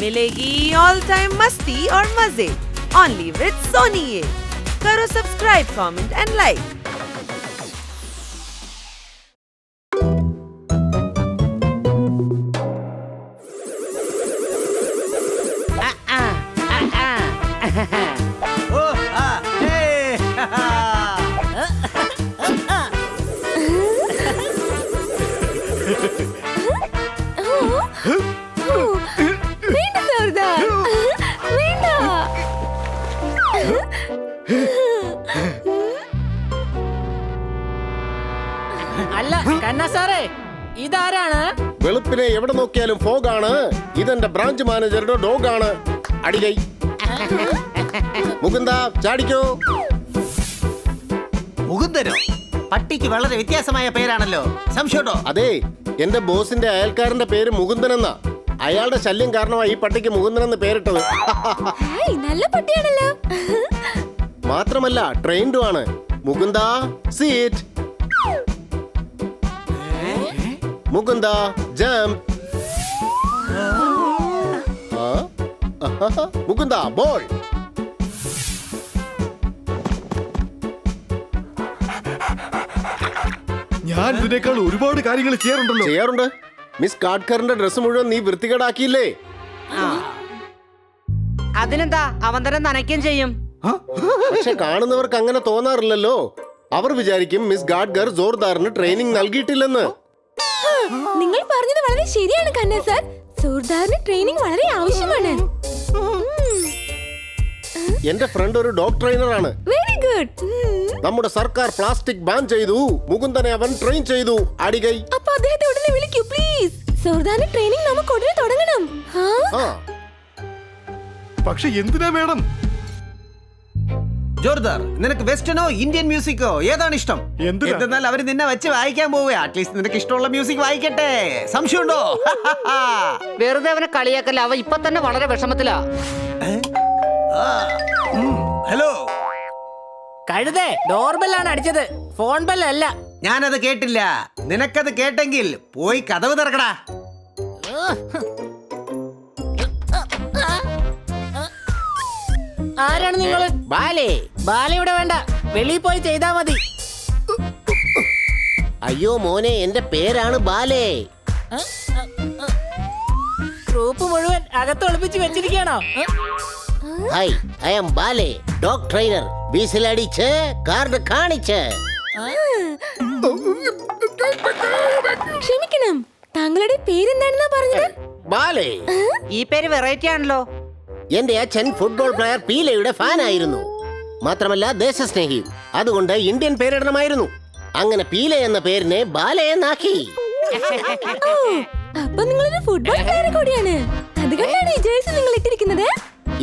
मिलेगी all time मस्ती और मजे ओनली विद सोनी ये। करो सब्सक्राइब, कमेंट एंड लाइक। അല്ല കണ്ണ സാറേ, ഇതാരാണ്? വെളുപ്പിനെ എവിടെ നോക്കിയാലും ഫോഗാണ്. ഇതെന്റെ ബ്രാഞ്ച് മാനേജറുടെ ഡോഗാണ്. അടികൈ മുകുന്ദ ചാടിക്കോ. മുകുന്ദനോ? പട്ടിക്ക് വളരെ വ്യത്യാസമായ പേരാണല്ലോ. സംശയമുണ്ടോ? അതെ, എന്റെ ബോസിന്റെ അയൽക്കാരന്റെ പേര് മുകുന്ദൻ എന്നാ. അയാളുടെ ശല്യം കാരണമായി ഈ പട്ടിക്ക് മുകുന്ദൻ എന്ന് പേരിട്ടത്. നല്ല പട്ടിയാണല്ലോ. മാത്രമല്ല ട്രെയിൻഡും ആണ്. Mukunda seat. Mukunda jump. Mukunda ball. ഞാൻ ഇതിനേക്കാൾ ഒരുപാട് കാര്യങ്ങൾ ചെയ്യാറുണ്ട്. മിസ് കാഡ്കറിന്റെ ഡ്രസ് മുഴുവൻ നീ വൃത്തികേടാക്കിയില്ലേ? അതിനെന്താ, അവൻ തന്നെ നനയ്ക്കും ചെയ്യും. പക്ഷെ കാണുന്നവർക്ക് അങ്ങനെ തോന്നാറില്ലല്ലോ. അവർ വിചാരിക്കും മിസ് ഗാഡ്കർ ജോർദാറിന് ട്രെയിനിങ് നൽകിയിട്ടില്ലെന്ന്. നിങ്ങൾ പറഞ്ഞത് വളരെ ശരിയാണ് കണ്ണ സാർ. ജോർദാറിന് ട്രെയിനിങ് വളരെ ആവശ്യമാണ്. എന്റെ ഫ്രണ്ട് ഒരു ഡോഗ് ട്രെയിനറാണ്. Very good. നമ്മുടെ സർക്കാർ പ്ലാസ്റ്റിക് ബാൻ ചെയ്തു. മുകുന്ദനെ അവൻ ട്രെയിൻ ചെയ്തു. അടികൈ. അപ്പോൾ അദ്ദേഹത്തെ ഉടനെ വിളിക്കൂ പ്ലീസ്. ജോർദാറിന് ട്രെയിനിങ് നമുക്ക് ഉടനെ തുടങ്ങണം. പക്ഷെ എന്തിനാ മേഡം? ജോർദാർ, നിനക്ക് വെസ്റ്റേണോ ഇന്ത്യൻ മ്യൂസിക്കോ ഏതാണ് ഇഷ്ടം? എന്തെന്നാൽ അവര് നിന്നെ വെച്ച് വായിക്കാൻ പോവുക. അറ്റ്ലീസ്റ്റ് നിനക്ക് ഇഷ്ടമുള്ള മ്യൂസിക് വായിക്കട്ടെ. സംശയമുണ്ടോ? വെറുതെ അവനെ കളിയാക്കല്ല, അവ ഇപ്പൊ തന്നെ വളരെ വിഷമത്തിലാ. ഹലോ കഴുതേ, ഡോർബെല്ലാണ് അടിച്ചത്, ഫോൺ ബെല്ലല്ല. ഞാനത് കേട്ടില്ല. നിനക്കത് കേട്ടെങ്കിൽ പോയി കതവ് തുറക്കടാ. ആരാണ് നിങ്ങള്? ബാലയുടെ വേണ്ട, വെളിയിൽ പോയി ചെയ്താ മതി. അയ്യോ മോനെ, എന്റെ പേരാണ് ബാലേ. ഗ്രൂപ്പ് മുഴുവൻ അകത്ത് ഒളിപ്പിച്ച് വെച്ചിരിക്കണോ? Hi, I am Bale, dog trainer. വീസിലടിച്ച് കാർഡ് കാണിച്ച്. ക്ഷമിക്കണം, താങ്കളുടെ പേരെന്താണെന്നാ പറഞ്ഞത്? ബാലേ. ഈ പേര് വെറൈറ്റി ആണല്ലോ. എന്റെ അച്ഛൻ ഫുട്ബോൾ പ്ലെയർ പീലയുടെ ഫാൻ ആയിരുന്നു. മാത്രമല്ല ദേശസ്നേഹിയും. അതുകൊണ്ട് ഇന്ത്യൻ പേരിടണമായിരുന്നു. അങ്ങനെ പീല എന്ന പേരിനെ ബാല എന്നാക്കി. അപ്പൊ നിങ്ങളൊരു ഫുട്ബോൾ പ്ലെയർ കൂടിയാണ്. അതുകൊണ്ടാണ് ഈ ജേഴ്സി നിങ്ങൾ ഇട്ടിരിക്കുന്നത്?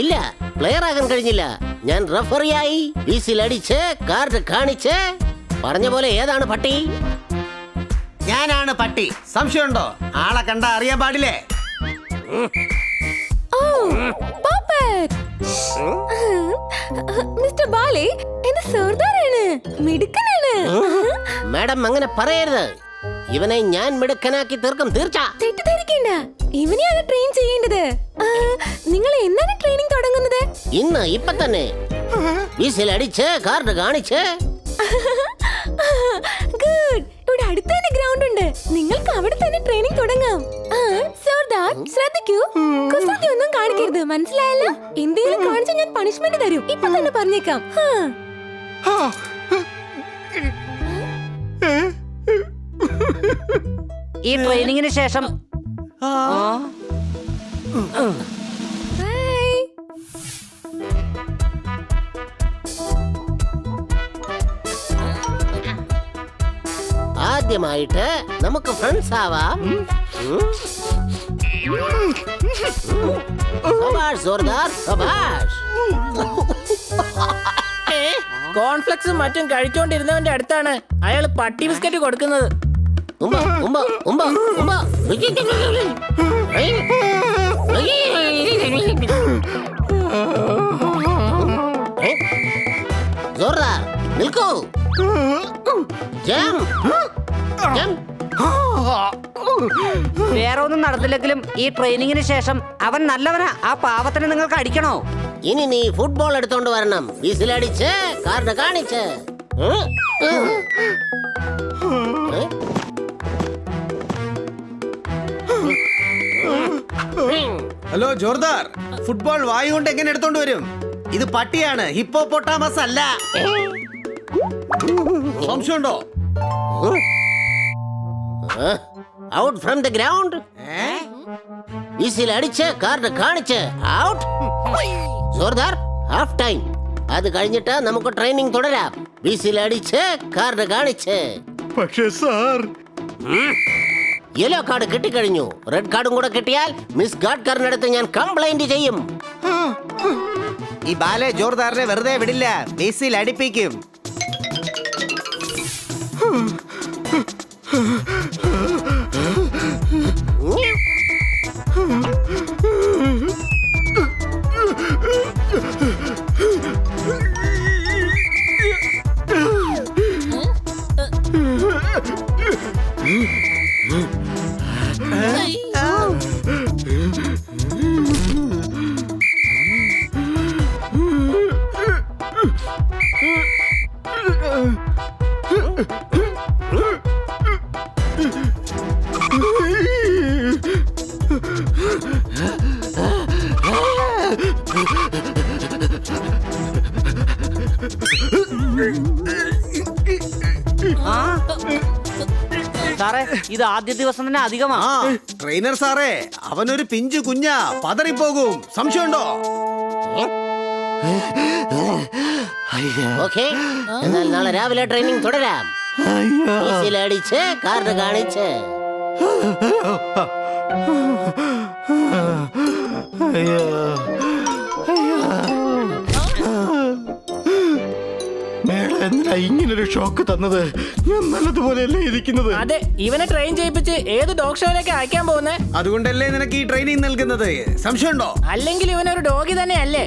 ഇല്ല, പ്ലെയർ ആകാൻ കഴിഞ്ഞില്ല. ഞാൻ റഫറിയായി. വീസിലടിച്ച് കാർഡ് കാണിച്ച്. പറഞ്ഞ പോലെ ഏതാണ് പട്ടി? ഞാനാണ് പട്ടി. സംശയമുണ്ടോ? ആളെ കണ്ട അറിയാൻ പാടില്ലേ? മിസ്റ്റർ ബാലെ, എന്റെ സർദാറാണ്, മിടുക്കനാണ്. മാഡം അങ്ങനെ പറയരുത്. ഇവനെ ഞാൻ മിടുക്കനാക്കി തീർക്കും. തീർച്ച. തെറ്റിദ്ധരിക്കണ്ട, ഇവനെയാണ് ട്രെയിൻ ചെയ്യേണ്ടത്. നിങ്ങൾ എന്നാണ് ട്രെയിനിങ് തുടങ്ങുന്നത്? ഇന്ന്, ഇപ്പൊ തന്നെ. വീസിലടിച്ച് കാർഡ് കാണിച്ച്. ഗുഡ്. ഇവിടെ അടുത്ത് തന്നെ ഗ്രൗണ്ട് ഉണ്ട്. നിങ്ങൾക്ക് അവിടെ തന്നെ ട്രെയിനിങ് തുടങ്ങാം. സർദാർ, ശ്രദ്ധിക്കൂ, കുസൃതി ഒന്നും കാണിക്കരുത്, മനസ്സിലായല്ലോ? എന്തെങ്കിലും കാണിച്ചാൽ ഞാൻ പണിഷ്മെന്റ് തരും. ഇപ്പൊ തന്നെ പറഞ്ഞേക്കാം. ഈ ട്രെയിനിങ്ങിന് ശേഷം ആദ്യമായിട്ട് നമുക്ക് ഫ്രണ്ട്സ് ആവാം. സബാഷ് ജോർദാർ, സബാഷ്. കോൺഫ്ലെക്സും മറ്റും കഴിച്ചോണ്ടിരുന്നവന്റെ അടുത്താണ് അയാൾ പട്ടി ബിസ്ക്കറ്റ് കൊടുക്കുന്നത്. ജോർദാർ നിൽക്കൂ. Jump jump. വേറെ ഒന്നും നടത്തില്ലെങ്കിലും ഈ ട്രെയിനിങ്ങിന് ശേഷം അവൻ നല്ലവനാ. ആ പാവത്തിന് നിങ്ങൾക്ക് അടിക്കണോ? ഇനി നീ ഫുട്ബോൾ എടുത്തോണ്ട് വരണം. വിസിലടിച്ച് കാർഡ് കാണിച്ച്. ഹലോ ജോർദാർ, ഫുട്ബോൾ വായു കൊണ്ട് എങ്ങനെ എടുത്തോണ്ട് വരും? ഇത് പട്ടിയാണ്, ഹിപ്പോപ്പൊട്ടാമസ് അല്ല. സംശയമുണ്ടോ? Out from the ground. വിസിലടിച്ച് കാർഡ് കാണിച്ച് ഔട്ട്. ജോർദാർ, ഹാഫ് ടൈം. അത് കഴിഞ്ഞിട്ട് നമുക്ക് ട്രെയിനിങ് തുടരാം. വിസിലടിച്ച് കാർഡ് കാണിച്ച്. പക്ഷേ സാർ, യെല്ലോ കാർഡ് കിട്ടിക്കഴിഞ്ഞു. റെഡ് കാർഡും കൂടെ കിട്ടിയാൽ മിസ് ഗാഡ്കറിനടുത്ത് ഞാൻ കംപ്ലൈന്റ് ചെയ്യും. ഈ ബാലെ ജോർദാറിനെ വെറുതെ വിടില്ല, ബേസിൽ അടിപ്പിക്കും. സാറേ, ഇത് ആദ്യ ദിവസം തന്നെ അധികമാ. ആ ട്രെയിനർ സാറേ, അവനൊരു പിഞ്ചു കുഞ്ഞാ, പതറിപ്പോകും. സംശയമുണ്ടോ? ഓക്കേ, എന്നാൽ നാളെ രാവിലെ ട്രെയിനിങ് തുടരാം. വിസിലടിച്ച് കാർഡ് കാണിച്ച്. മേഡം എന്തിനാ ഇങ്ങനൊരു ഷോക്ക് തന്നത്? ഞാൻ നല്ലതുപോലെയല്ലേ ഇരിക്കുന്നത്. അതെ, ഇവനെ ട്രെയിൻ ചെയ്യിപ്പിച്ച് ഏത് ഡോഗ് ഷോയിലേക്ക് അയക്കാൻ പോകുന്നേ? അതുകൊണ്ടല്ലേ നിനക്ക് ഈ ട്രെയിനിങ് നൽകുന്നത്. സംശയമുണ്ടോ? അല്ലെങ്കിൽ ഇവനൊരു ഡോഗി തന്നെ അല്ലേ?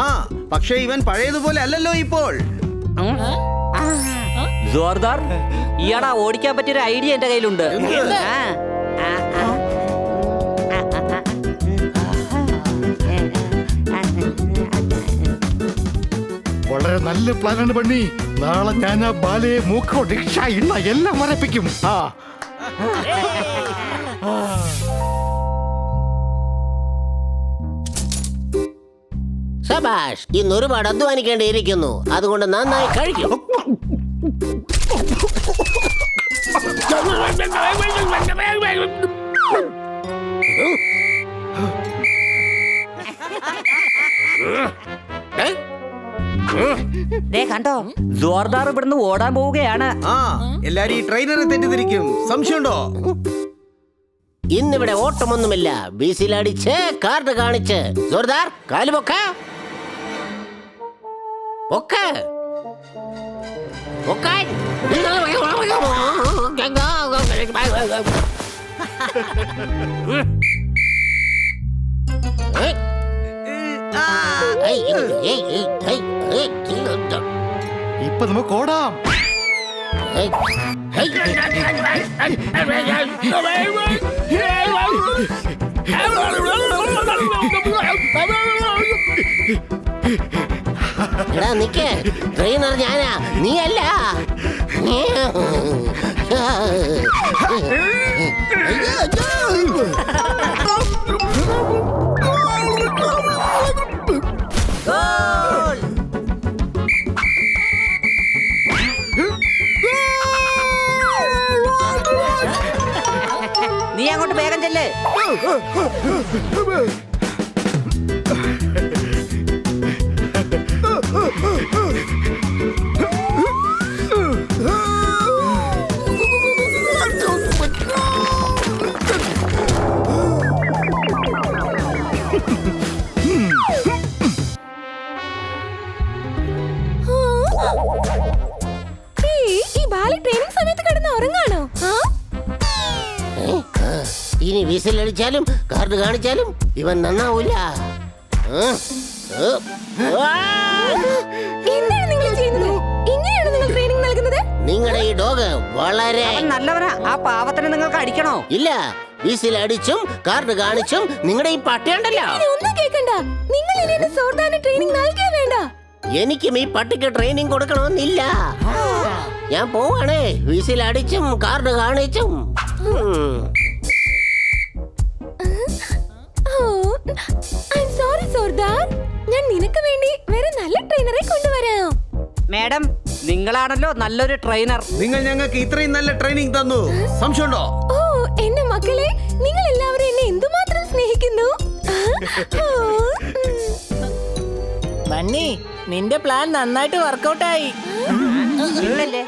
ആ, പക്ഷേ ഇവൻ പഴയതുപോലെ അല്ലല്ലോ ഇപ്പോൾ. ജോർദാർ, ഇയാടാ ഓടിക്കാൻ പറ്റിയൊരു ഐഡിയ എന്റെ കയ്യിലുണ്ട്. വളരെ നല്ല പ്ലാനാണ് പണി. നാളെ ഞാൻ ആ ബാലയെ മൂക്കോ ഡിക്ഷ ഇണ്ണ എല്ലാം മരപ്പിക്കും. ശബാഷ്, ഇന്ന് ഒരുപാട് അധ്വാനിക്കേണ്ടിയിരിക്കുന്നു. അതുകൊണ്ട് നന്നായി കഴിക്കും. കണ്ടോ, ജോർദാർ ഇവിടുന്ന് ഓടാൻ പോവുകയാണ്. ആ, എല്ലാരും ഈ ട്രെയിനറെ തെറ്റിദ്ധരിക്കും. സംശയമുണ്ടോ? ഇന്നിവിടെ ഓട്ടമൊന്നുമില്ല. ബീസിലടിച്ച് കാർഡ് കാണിച്ച്. ജോർദാർ, കാല് പൊക്ക പൊക്ക പൊക്ക. ഇപ്പൊ നമുക്ക് ഓടാം. എടാ നിക്ക്, ട്രെയിനർ ഞാനാ, നീ അല്ല. നീ അങ്ങോട്ട് വേഗം ചെല്ലേ. ഈ ബാല ട്രെയിനിങ് സമയത്ത് കിടന്ന് ഉറങ്ങാണോ? ഇനി വിസിലടിച്ചാലും കാർഡ് കാണിച്ചാലും ഇവൻ നന്നാവൂല. എന്താണ് നിങ്ങൾ ചെയ്യുന്നത്? ഇങ്ങനെയാണ് നിങ്ങൾ ട്രെയിനിങ് നൽകുന്നത്? നിങ്ങളുടെ ഈ ഡോഗ് വളരെ അവൻ നല്ലവനാ. ആ പാവത്തിനെ നിങ്ങൾക്ക് അടിക്കണോ? ഇല്ല. വിസിൽ അടിച്ചും കാർഡ് കാണിച്ചും നിങ്ങളുടെ ഈ പട്ടിയുണ്ടല്ലോ. ഇനി ഒന്നും കേൾക്കണ്ട. നിങ്ങൾ ഇനി എന്നെ സോർദാറിന് ട്രെയിനിങ് നൽകേ വേണ്ട. എനിക്കും ഈ പട്ടിക്ക് ട്രെയിനിങ് കൊടുക്കണമെന്നില്ല. ഞാൻ പോവാണേ. വിസിൽ അടിച്ചും കാർഡ് കാണിച്ചും. ഐ സോറി സോർദാർ. ഞാൻ നിനക്ക് വേണ്ടി വേറെ നല്ല ട്രെയിനറെ കൊണ്ടുവരാം. മാഡം, നിങ്ങളാണല്ലോ നല്ലൊരു ട്രെയിനർ. നിങ്ങൾ ഞങ്ങൾക്ക് ഇത്രയും നല്ല ട്രെയിനിങ് തന്നു. സംശയമുണ്ടോ? ഓ എന്റെ മക്കളെ, നിങ്ങൾ എല്ലാവരും എന്നെ എന്തുമാത്രം സ്നേഹിക്കുന്നു. ബണ്ണി, നിന്റെ പ്ലാൻ നന്നായിട്ട് വർക്കൗട്ടായി. ഇല്ലല്ലേ?